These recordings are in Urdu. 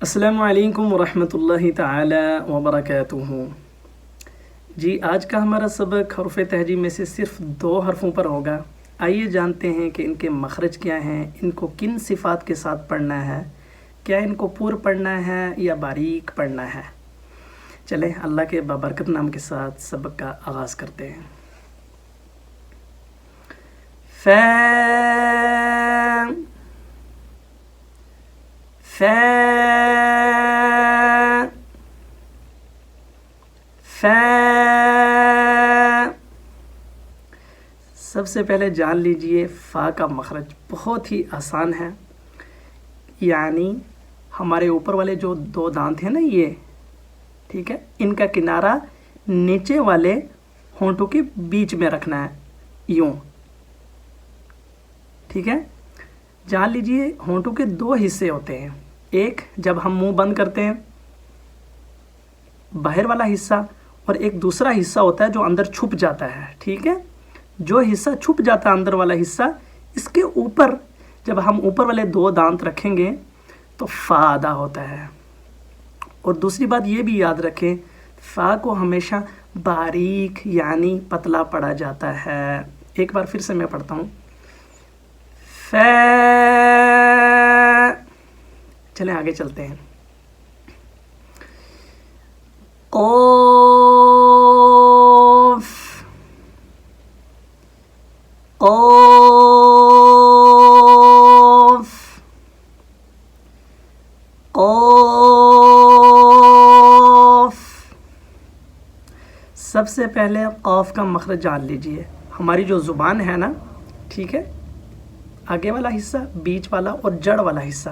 السلام علیکم ورحمۃ اللہ تعالی وبرکاتہ۔ جی آج کا ہمارا سبق حروف تہجی میں سے صرف 2 حرفوں پر ہوگا۔ آئیے جانتے ہیں کہ ان کے مخرج کیا ہیں، ان کو کن صفات کے ساتھ پڑھنا ہے، کیا ان کو پور پڑھنا ہے یا باریک پڑھنا ہے۔ چلیں اللہ کے بابرکت نام کے ساتھ سبق کا آغاز کرتے ہیں۔ ف ف ف سب سے پہلے جان لیجئے فا کا مخرج بہت ہی آسان ہے، یعنی ہمارے اوپر والے جو 2 دانت ہیں نا، یہ ٹھیک ہے، ان کا کنارہ نیچے والے ہونٹوں کے بیچ میں رکھنا ہے، یوں ٹھیک ہے۔ جان لیجئے ہونٹوں کے 2 حصے ہوتے ہیں، ایک جب ہم منہ بند کرتے ہیں باہر والا حصہ، اور ایک دوسرا حصہ ہوتا ہے جو اندر چھپ جاتا ہے، ٹھیک ہے۔ جو حصہ چھپ جاتا ہے اندر والا حصہ، اس کے اوپر جب ہم اوپر والے 2 دانت رکھیں گے تو فا ادا ہوتا ہے۔ اور دوسری بات یہ بھی یاد رکھیں، فا کو ہمیشہ باریک یعنی پتلا پڑھا جاتا ہے۔ ایک بار پھر سے میں پڑھتا ہوں، ف۔ چلیں آگے چلتے ہیں۔ قاف قاف قاف۔ سب سے پہلے قاف کا مخرج جان لیجئے۔ ہماری جو زبان ہے نا، ٹھیک ہے، آگے والا حصہ، بیچ والا اور جڑ والا حصہ،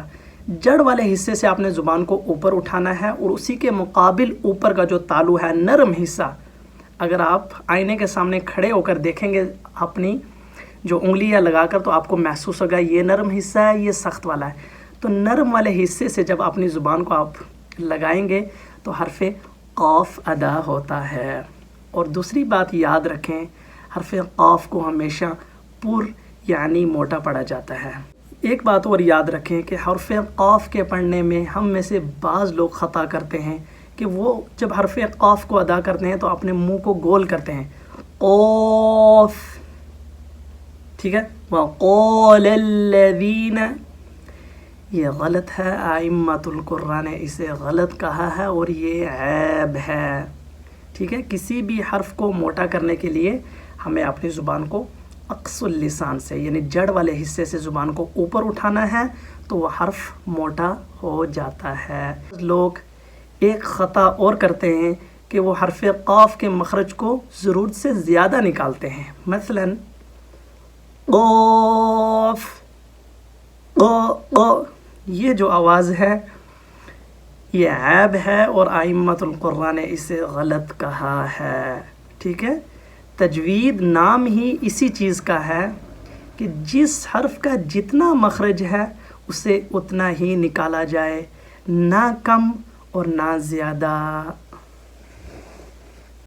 جڑ والے حصے سے آپ نے زبان کو اوپر اٹھانا ہے، اور اسی کے مقابل اوپر کا جو تالو ہے، نرم حصہ، اگر آپ آئینے کے سامنے کھڑے ہو کر دیکھیں گے اپنی جو انگلیاں لگا کر، تو آپ کو محسوس ہوگا یہ نرم حصہ ہے، یہ سخت والا ہے۔ تو نرم والے حصے سے جب اپنی زبان کو آپ لگائیں گے تو حرف قاف ادا ہوتا ہے۔ اور دوسری بات یاد رکھیں، حرف قاف کو ہمیشہ پر یعنی موٹا پڑھا جاتا ہے۔ ایک بات اور یاد رکھیں کہ حرف قاف کے پڑھنے میں ہم میں سے بعض لوگ خطا کرتے ہیں کہ وہ جب حرف قاف کو ادا کرتے ہیں تو اپنے منہ کو گول کرتے ہیں، قاف، ٹھیک ہے، وَقَالَ الَّذِينَ، یہ غلط ہے، ائمۃ القراء نے اسے غلط کہا ہے اور یہ عیب ہے، ٹھیک ہے۔ کسی بھی حرف کو موٹا کرنے کے لیے ہمیں اپنی زبان کو اقص اللسان سے یعنی جڑ والے حصے سے زبان کو اوپر اٹھانا ہے، تو وہ حرف موٹا ہو جاتا ہے۔ لوگ ایک خطا اور کرتے ہیں کہ وہ حرف قاف کے مخرج کو ضرورت سے زیادہ نکالتے ہیں، مثلا قاف، یہ جو آواز ہے یہ عیب ہے اور ائمۃ القراء نے اسے غلط کہا ہے، ٹھیک ہے۔ تجوید نام ہی اسی چیز کا ہے کہ جس حرف کا جتنا مخرج ہے اسے اتنا ہی نکالا جائے، نہ کم اور نہ زیادہ۔